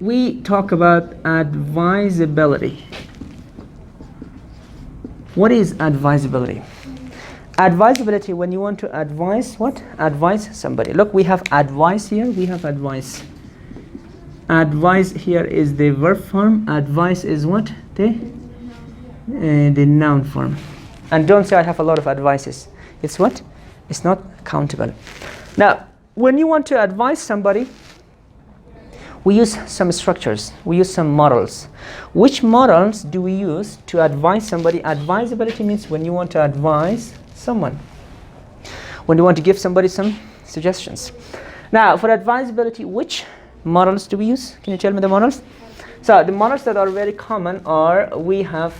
we talk about advisability. What is advisability? Advisability, when you want to advise what? Advise somebody. Look, we have advice here, we have advice. Advise here is the verb form. Advice is what? The noun form. And don't say I have a lot of advices. It's what? It's not countable. Now, when you want to advise somebody, we use some structures. We use some models. Which models do we use to advise somebody? Advisability means when you want to advise someone. When you want to give somebody some suggestions. Now, for advisability, which models do we use? Can you tell me the models? So the models that are very common are, we have,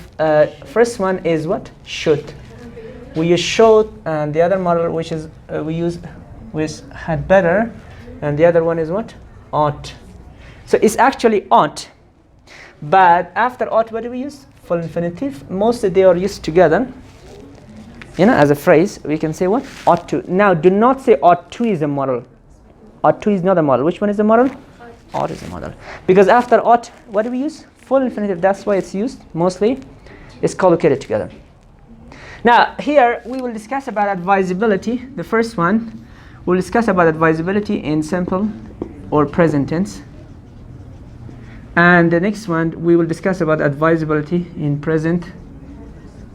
first one is what? Should. We use should, and the other model which is we use with had better, and the other one is what? Ought. So it's actually ought, but after ought, what do we use? Full infinitive. Mostly they are used together. You know, as a phrase, we can say what? Ought to. Now, do not say ought to is a model. Ought to is not a model. Which one is the model? Ought is a model. Because after ought, what do we use? Full infinitive. That's why it's used mostly. It's collocated together. Now, here we will discuss about advisability. The first one, we'll discuss about advisability in simple or present tense. And the next one, we will discuss about advisability in present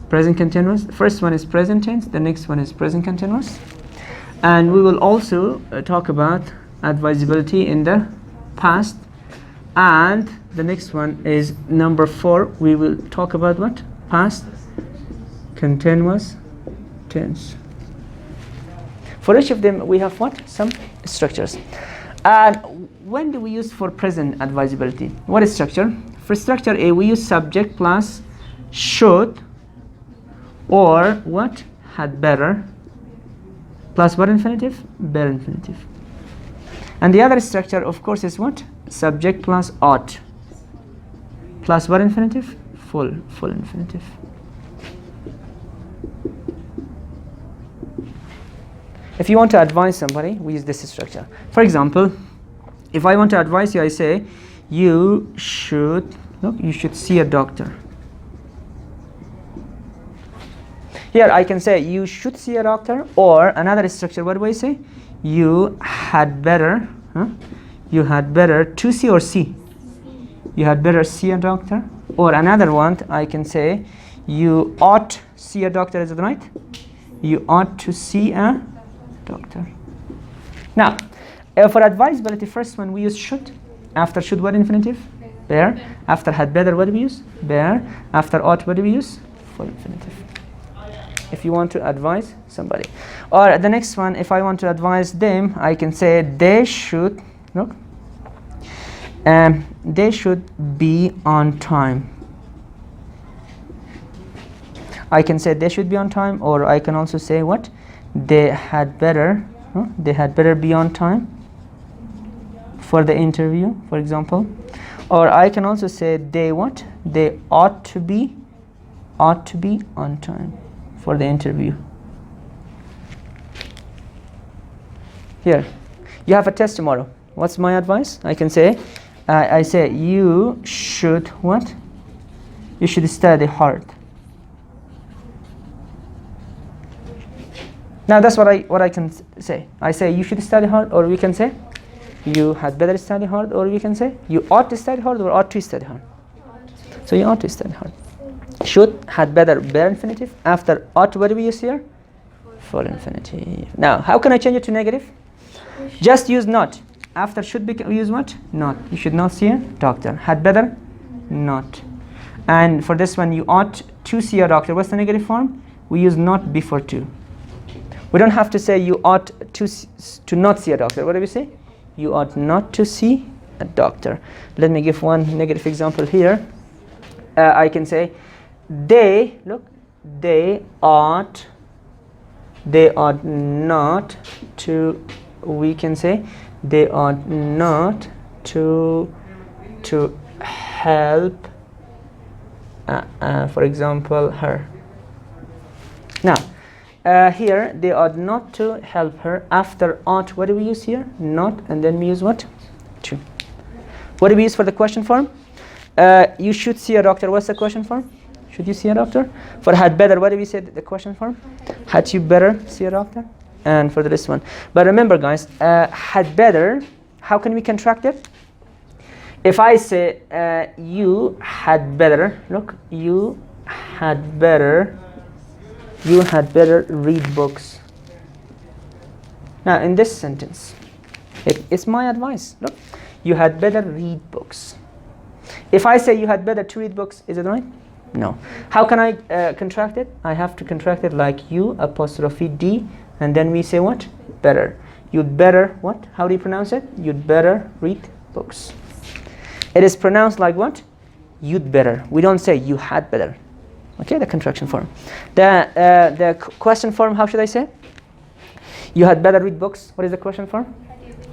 continuous. The first one is present tense. The next one is present continuous. And we will also talk about advisability in the past. And the next one is number 4. We will talk about what? Past continuous tense. For each of them, we have what? Some structures. And when do we use for present advisability? What is structure? For structure A, we use subject plus should, or what? Had better, plus what infinitive? Bare infinitive. And the other structure, of course, is what? Subject plus ought, plus what infinitive? Full infinitive. If you want to advise somebody, we use this structure. For example, if I want to advise you, I say, you should see a doctor. Here I can say, you should see a doctor, or another structure, what do I say? You had better, you had better to see or see? You had better see a doctor. Or another one, I can say, you ought see a doctor, is it right? You ought to see a doctor. Now, for advisability, first one we use should. After should, what infinitive? Bare. After had better, what do we use? Bare. After ought, what do we use? Full infinitive. If you want to advise somebody. Or the next one, if I want to advise them, I can say they should, look, they should be on time. I can say they should be on time, or I can also say what? They had better be on time for the interview, for example. Or I can also say they what? They ought to be on time for the interview. Here, you have a test tomorrow. What's my advice? I can say, I say you should what? You should study hard. Now that's what I can say. I say you should study hard, or we can say you had better study hard, or we can say you ought to study hard, or ought to study hard. So you ought to study hard. Should, had better, bare infinitive. After ought, what do we use here? Full infinitive. Now, how can I change it to negative? Just use not. After should we use what? Not. You should not see a doctor. Had better, not. And for this one, you ought to see a doctor. What's the negative form? We use not before to. We don't have to say you ought to not see a doctor. What do we say? You ought not to see a doctor. Let me give one negative example here. I can say they ought not to, we can say they ought not to help for example her. Now here they ought not to help her. After ought, what do we use here? Not, and then we use what? To. What do we use for the question form? You should see a doctor. What's the question form? Should you see a doctor? For had better, what do we say the question form? Had you better see a doctor? And for this one. But remember, guys, had better, how can we contract it? If I say you had better, look, you had better read books. Now, in this sentence, it's my advice. Look, you had better read books. If I say you had better to read books, is it right? No. How can I contract it? I have to contract it like you apostrophe D, and then we say what? Better. You'd better what? How do you pronounce it? You'd better read books. It is pronounced like what? You'd better. We don't say you had better. Okay, the contraction form. The question form, how should I say? You had better read books. What is the question form?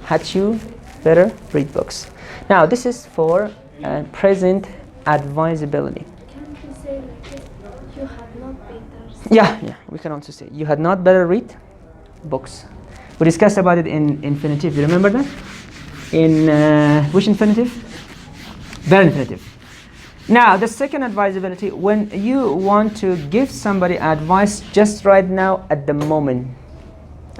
Had you better read books. Now, this is for present advisability. Can't you say like this? You had not better. Yeah, we can also say you had not better read books. We discussed about it in infinitive. You remember that? In which infinitive? Bare infinitive. Now, the second advisability, when you want to give somebody advice just right now at the moment.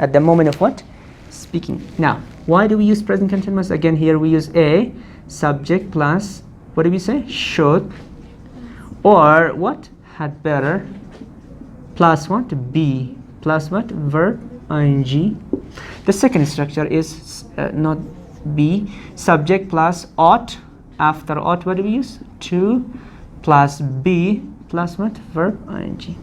At the moment of what? Speaking. Now, why do we use present continuous? Again, here we use a subject plus, what do we say? Should. Or what? Had better. Plus what? Be. Plus what? Verb. Ing. The second structure is not be. Subject plus ought. After ought, what do we use? To plus be plus what? Verb. Ing.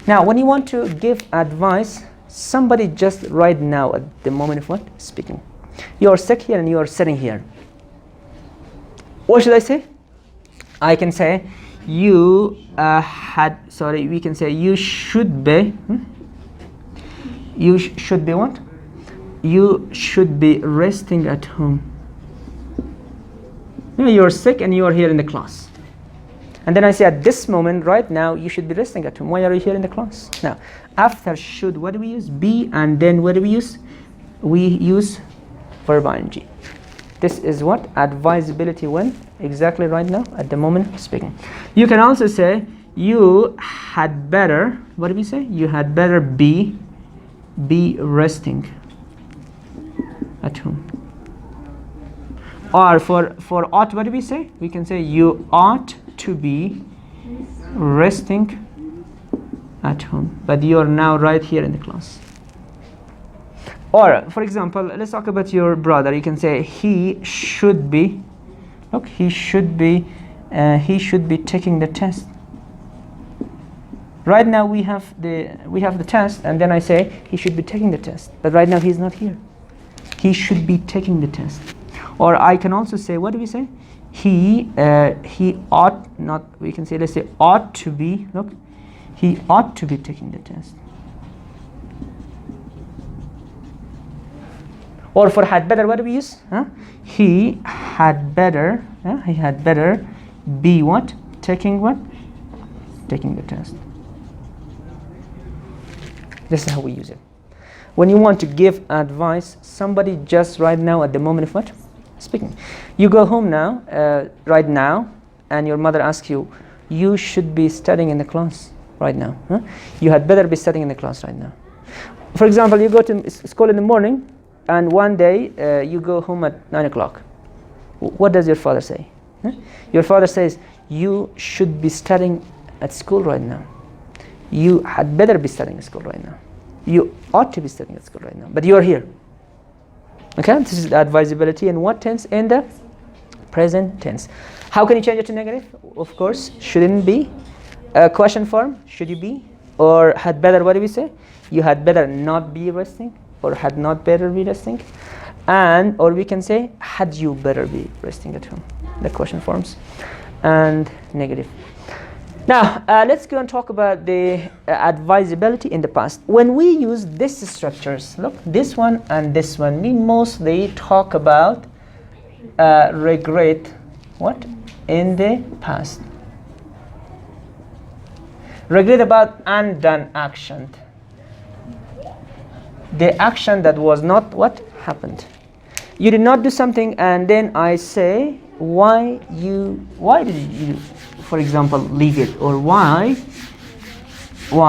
Now, when you want to give advice, somebody just right now at the moment of what? Speaking. You are sick here and you are sitting here. What should I say? I can say you we can say you should be. You should be what? You should be resting at home. You are sick and you are here in the class. And then I say at this moment, right now, you should be resting at home. Why are you here in the class? Now, after should, what do we use? Be, and then what do we use? We use verb ing. This is what? Advisability when? Exactly right now, at the moment of speaking. You can also say, you had better, what do we say? You had better be resting at home. Or for ought, what do we say? We can say, you ought to be resting at home, but you are now right here in the class. Or, for example, let's talk about your brother. You can say he should be. Look, he should be taking the test. Right now we have the test, and then I say he should be taking the test, but right now he's not here. He should be taking the test. Or I can also say, what do we say? He ought not. We can say, let's say ought to be. Look, he ought to be taking the test. Or for had better, what do we use? He had better. He had better be what? Taking what? Taking the test. This is how we use it. When you want to give advice, somebody just right now at the moment of what? Speaking. You go home now, right now, and your mother asks you, you should be studying in the class right now. You had better be studying in the class right now. For example, you go to school in the morning, and one day you go home at 9 o'clock. What does your father say? Your father says, you should be studying at school right now. You had better be studying at school right now. You ought to be studying at school right now, but you are here. Okay, this is the advisability in what tense? In the present tense. How can you change it to negative? Of course, shouldn't be. Question form, should you be? Or had better, what do we say? You had better not be resting, or had not better be resting. And, or we can say, had you better be resting at home. The question forms. And negative. Now, let's go and talk about the advisability in the past. When we use these structures, look, this one and this one, we mostly talk about regret, what? In the past. Regret about undone action. The action that was not what? Happened. You did not do something, and then I say why did you, for example, leave it, or why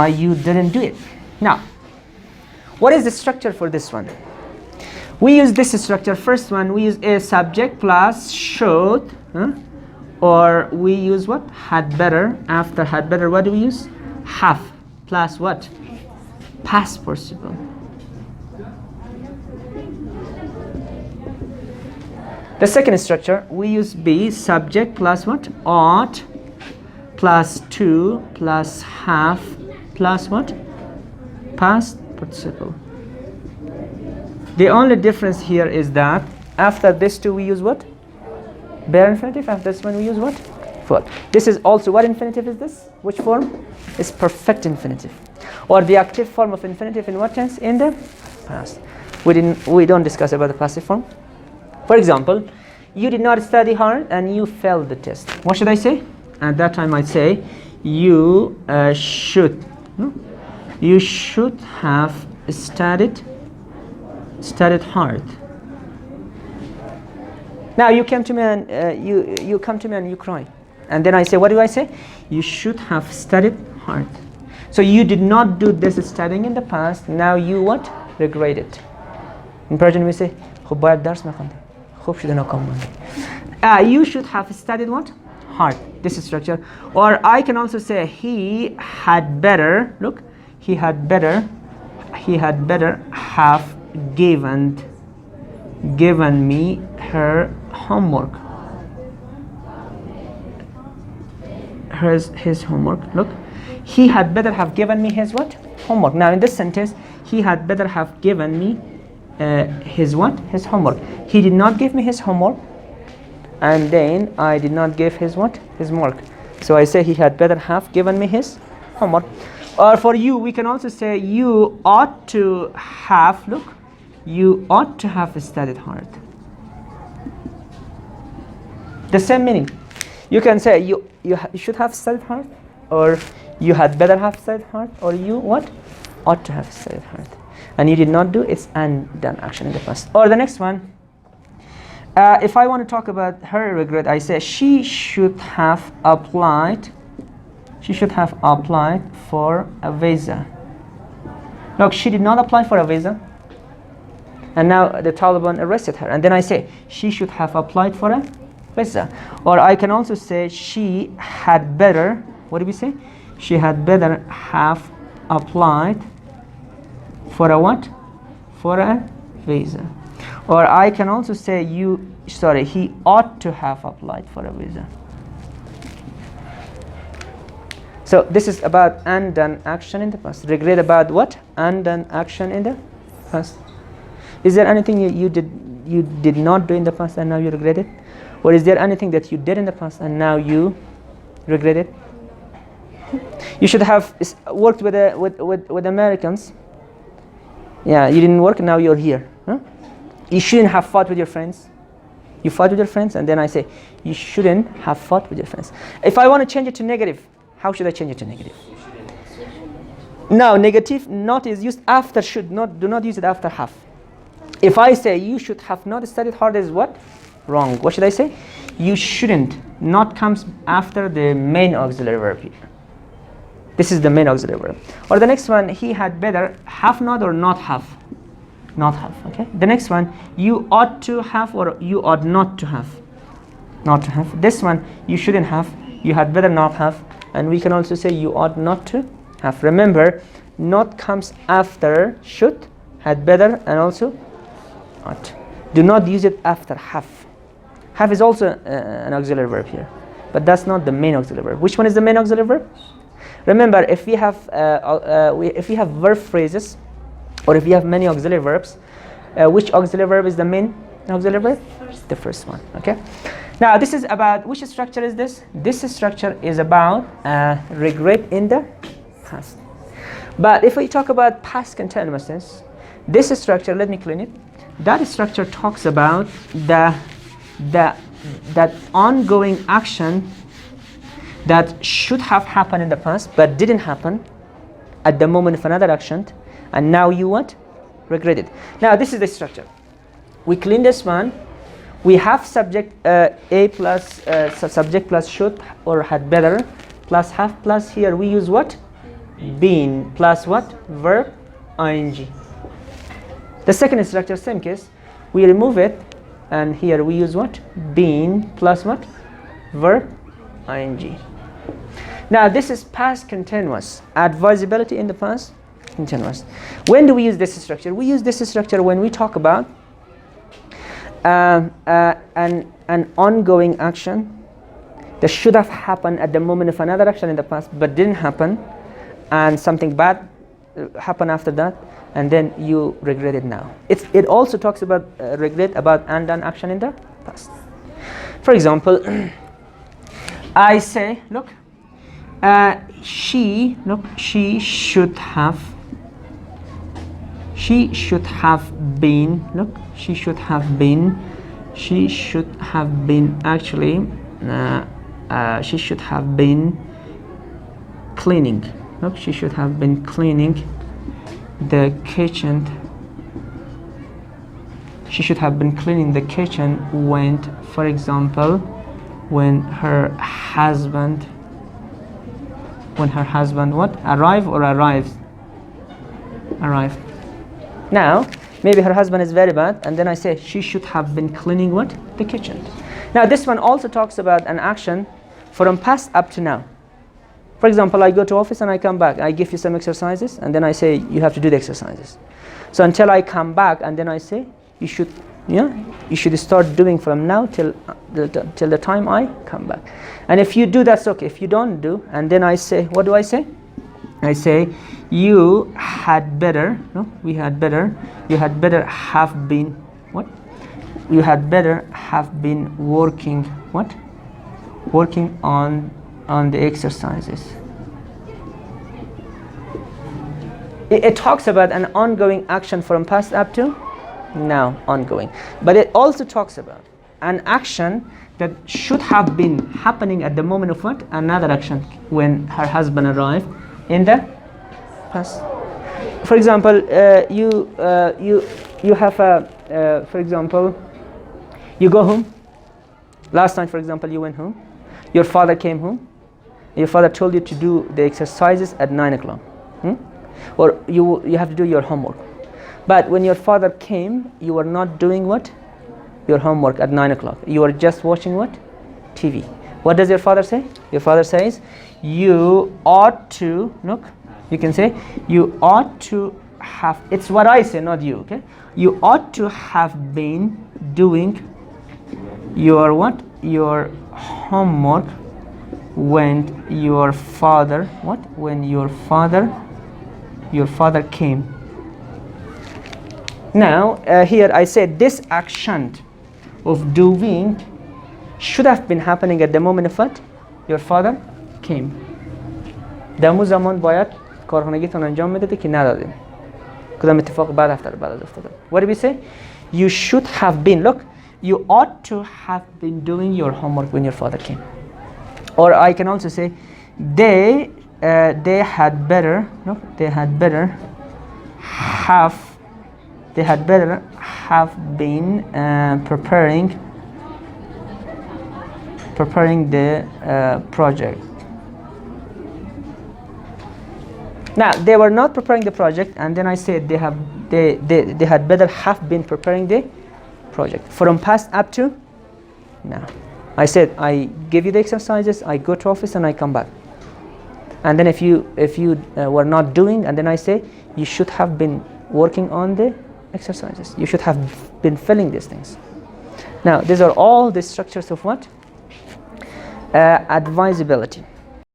you didn't do it. Now, what is the structure for this one? We use this structure. First one, we use a subject plus should, or we use what? Had better. After had better, what do we use? Have plus what? Past participle. The second structure, we use be, subject plus what? Ought plus to plus have plus what? Past participle. The only difference here is that after this two we use what? Bare infinitive. After this one we use what? For. This is also, what infinitive is this? Which form? It's perfect infinitive, or the active form of infinitive. In what tense? In the past. We don't discuss about the passive form. For example, you did not study hard and you failed the test. What should I say? At that time I'd say you should have studied hard. Now you came to me and you come to me and you cry, and then I say, what do I say? You should have studied hard. So you did not do this studying in the past. Now you what? Regret it. In Persian we say خب باید درس نخوندی. خوب شده ناکام موندی. You should have studied what? Hard. This is structure. Or I can also say he had better. Look, he had better have given me her homework. His homework. Look, he had better have given me his what? Homework. Now in this sentence, he had better have given me his what? His homework. He did not give me his homework, and then I did not give his what? His mark. So I say he had better have given me his homework. Or for you, we can also say you ought to have, look, you ought to have studied hard. The same meaning. You can say you should have studied hard, or you had better have studied hard, or you what? Ought to have studied hard. And you did not do, it's an done action in the past. Or the next one, if I want to talk about her regret, I say she should have applied for a visa. Look, she did not apply for a visa, and now the Taliban arrested her, and then I say she should have applied for a visa. Or I can also say she had better, what do we say? She had better have applied for a what? For a visa. Or I can also say he ought to have applied for a visa. So this is about undone action in the past. Regret about what? Undone action in the past. Is there anything you did not do in the past and now you regret it? Or is there anything that you did in the past and now you regret it? You should have worked with Americans. Yeah, you didn't work, now you're here. You shouldn't have fought with your friends. You fought with your friends, and then I say you shouldn't have fought with your friends. If I want to change it to negative, how should I change it to negative? Now, negative not is used after should, do not use it after have. If I say you should have not studied hard, is what? Wrong. What should I say? You shouldn't. Not comes after the main auxiliary verb here. This is the main auxiliary verb. Or the next one, he had better have not or not have. Not have, okay? The next one, you ought to have or you ought not to have. Not to have. This one, you shouldn't have. You had better not have. And we can also say you ought not to have. Remember, not comes after should, had better, and also ought. Do not use it after have. Have is also an auxiliary verb here, but that's not the main auxiliary verb. Which one is the main auxiliary verb? Remember, if we have verb phrases, or if we have many auxiliary verbs, which auxiliary verb is the main auxiliary verb? The first one. Okay. Now this is about, which structure is this? This structure is about regret in the past. But if we talk about past continuous tense, this structure, let me clean it. That structure talks about that ongoing action that should have happened in the past but didn't happen at the moment of another action, and now you what? Regret it. Now this is the structure. We clean this one. We have subject A plus subject plus should or had better plus have plus here we use what? Been plus what? Verb ing. The second structure, same case. We remove it and here we use what? Been plus what? Verb ing. Now this is past continuous. Advisability in the past continuous. When do we use this structure? We use this structure when we talk about an ongoing action that should have happened at the moment of another action in the past but didn't happen, and something bad happened after that, and then you regret it now. It also talks about regret about undone action in the past. For example, I say, look, she should have been, look, she should have been actually, she should have been cleaning. Look, she should have been cleaning the kitchen. She should have been cleaning the kitchen when, for example, when her husband what? Arrived. Now, maybe her husband is very bad, and then I say she should have been cleaning what? The kitchen. Now this one also talks about an action from past up to now. For example, I go to office and I come back. I give you some exercises and then I say you have to do the exercises. So until I come back and then I say you should start doing from now till the time I come back. And if you do, that's okay. If you don't do, and then I say, what do I say? I say you had better have been what? You had better have been working what? Working on the exercises. It talks about an ongoing action from past up to now, ongoing. But it also talks about an action that should have been happening at the moment of what? Another action when her husband arrived in the past. For example, you have for example, you go home. Last night, for example, you went home. Your father came home. Your father told you to do the exercises at 9 o'clock. Or you have to do your homework. But when your father came, you were not doing what? Your homework at 9 o'clock. You were just watching what? TV. What does your father say? Your father says, you ought to, look, you can say, you ought to have, it's what I say, not you, okay? You ought to have been doing your what? Your homework when your father, what? When your father came. Now, here I said this action of doing should have been happening at the moment of what? Your father came. دمو زمان باید کارخانگیتون انجام میدادی که ندادیم. کدام اتفاق بعد افتاده. What did we say? You should have been. Look, you ought to have been doing your homework when your father came. Or I can also say they had better. Look, they had better have been preparing the project. Now they were not preparing the project, and then I said they had better have been preparing the project from past up to now. I said I give you the exercises, I go to office and I come back. And then if you were not doing, and then I say you should have been working on the exercises. You should have been filling these things. Now these are all the structures of what? Advisability.